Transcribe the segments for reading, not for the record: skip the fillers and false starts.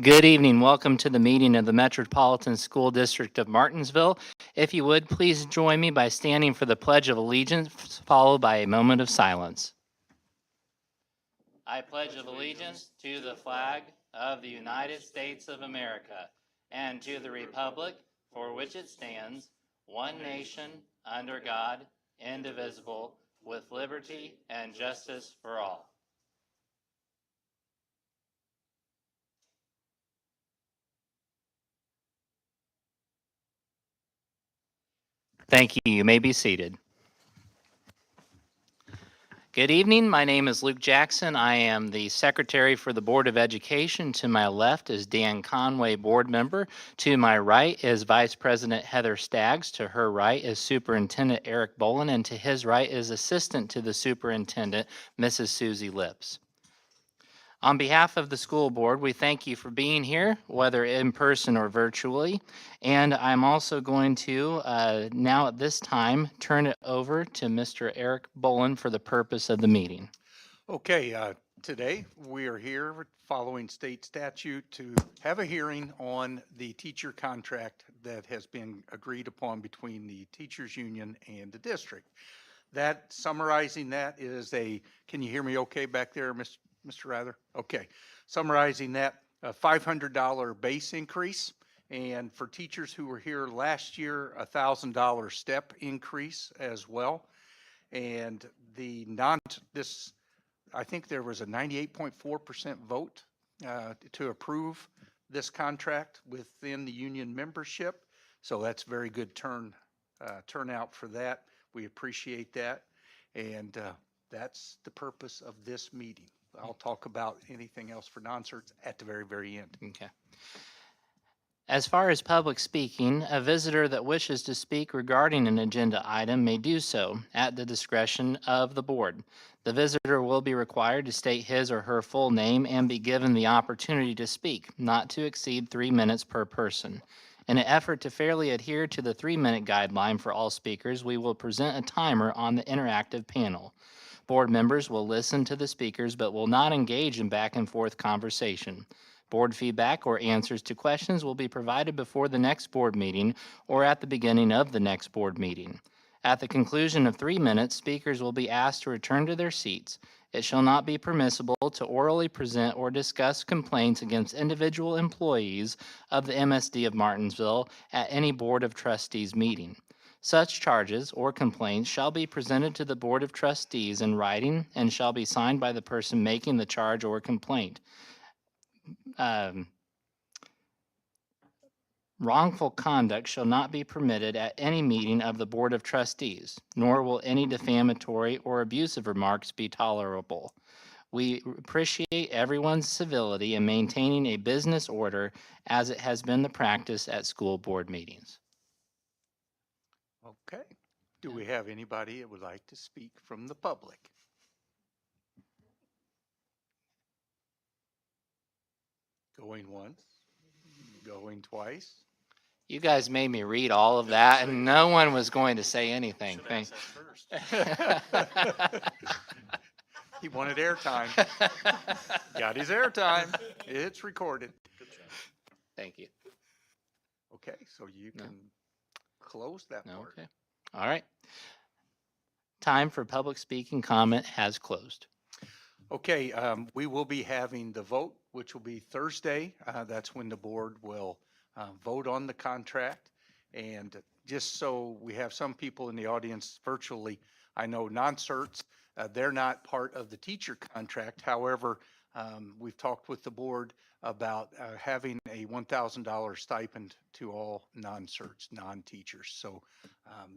Good evening. Welcome to the meeting of the Metropolitan School District of Martinsville. If you would, please join me by standing for the Pledge of Allegiance, followed by a moment of silence. I pledge allegiance to the flag of the United States of America and to the republic for which it stands, one nation, under God, indivisible, with liberty and justice for all. Thank you. You may be seated. Good evening. My name is Luke Jackson. I am the Secretary for the Board of Education. To my left is Dan Conway, Board Member. To my right is Vice President Heather Staggs. To her right is Superintendent Eric Bolin. And to his right is Assistant to the Superintendent, Mrs. Susie Lips. On behalf of the school board, we thank you for being here, whether in person or virtually. And I'm also going to now at this time turn it over to Mr. Eric Bolin for the purpose of the meeting. Okay, today we are here following state statute to have a hearing on the teacher contract that has been agreed upon between the teachers union and the district. That summarizing that is can you hear me okay back there, Mr. Rather? Okay. Summarizing that, a $500 base increase. And for teachers who were here last year, a $1,000 step increase as well. And I think there was a 98.4% vote to approve this contract within the union membership. So that's very good turnout for that. We appreciate that. And that's the purpose of this meeting. I'll talk about anything else for non-certs at the very, very end. Okay. As far as public speaking, a visitor that wishes to speak regarding an agenda item may do so at the discretion of the board. The visitor will be required to state his or her full name and be given the opportunity to speak, not to exceed 3 minutes per person. In an effort to fairly adhere to the 3-minute guideline for all speakers, we will present a timer on the interactive panel. Board members will listen to the speakers but will not engage in back and forth conversation. Board feedback or answers to questions will be provided before the next board meeting or at the beginning of the next board meeting. At the conclusion of 3 minutes, speakers will be asked to return to their seats. It shall not be permissible to orally present or discuss complaints against individual employees of the MSD of Martinsville at any Board of Trustees meeting. Such charges or complaints shall be presented to the Board of Trustees in writing and shall be signed by the person making the charge or complaint. Wrongful conduct shall not be permitted at any meeting of the Board of Trustees, nor will any defamatory or abusive remarks be tolerable. We appreciate everyone's civility in maintaining a business order as it has been the practice at school board meetings. Okay. Do we have anybody that would like to speak from the public? Going once, going twice. You guys made me read all of that, and no one was going to say anything. He wanted airtime. Got his airtime. It's recorded. Thank you. Okay, so you can close that part. Okay. All right. Time for public speaking comment has closed. Okay, we will be having the vote, which will be Thursday. That's when the board will vote on the contract. And just so we have some people in the audience virtually, I know non-certs, they're not part of the teacher contract. However, we've talked with the board about having a $1,000 stipend to all non-certs, non-teachers. So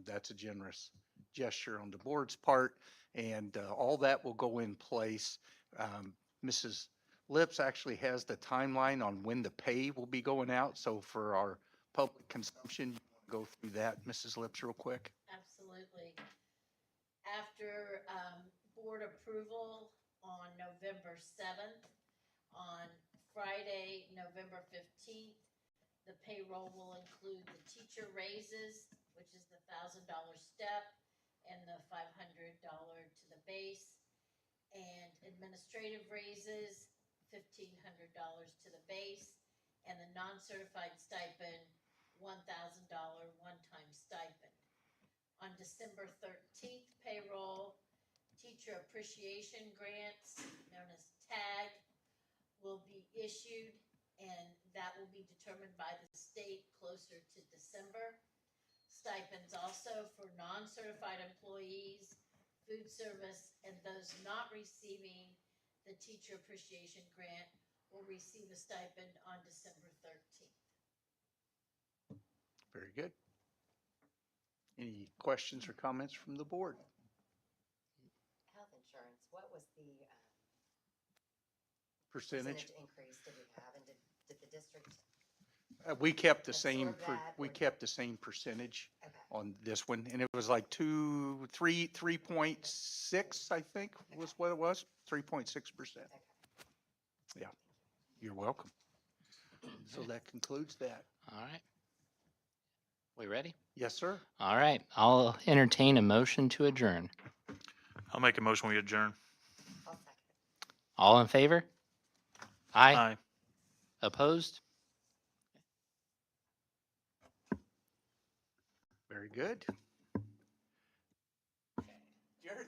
that's a generous gesture on the board's part, and all that will go in place. Mrs. Lips actually has the timeline on when the pay will be going out. So for our public consumption, you want to go through that, Mrs. Lips, real quick? Absolutely. After board approval on November 7th, on Friday, November 15th, the payroll will include the teacher raises, which is the $1,000 step and the $500 to the base, and administrative raises, $1,500 to the base, and the non-certified stipend, $1,000 one-time stipend. On December 13th payroll, Teacher Appreciation Grants, known as TAG, will be issued, and that will be determined by the state closer to December. Stipends also for non-certified employees, food service, and those not receiving the Teacher Appreciation Grant will receive a stipend on December 13th. Very good. Any questions or comments from the board? Health insurance, what was the Percentage? percentage increase did we have, and did the district? We kept the same, Absorb that, we or- kept the same percentage Okay. on this one, and it was like 3.6, I think, was what it was, 3.6%. Okay. Yeah, you're welcome. So that concludes that. All right. We ready? Yes, sir. All right. I'll entertain a motion to adjourn. I'll make a motion, we adjourn. I'll second. All in favor? Aye. Aye. Opposed? Very good. Jared,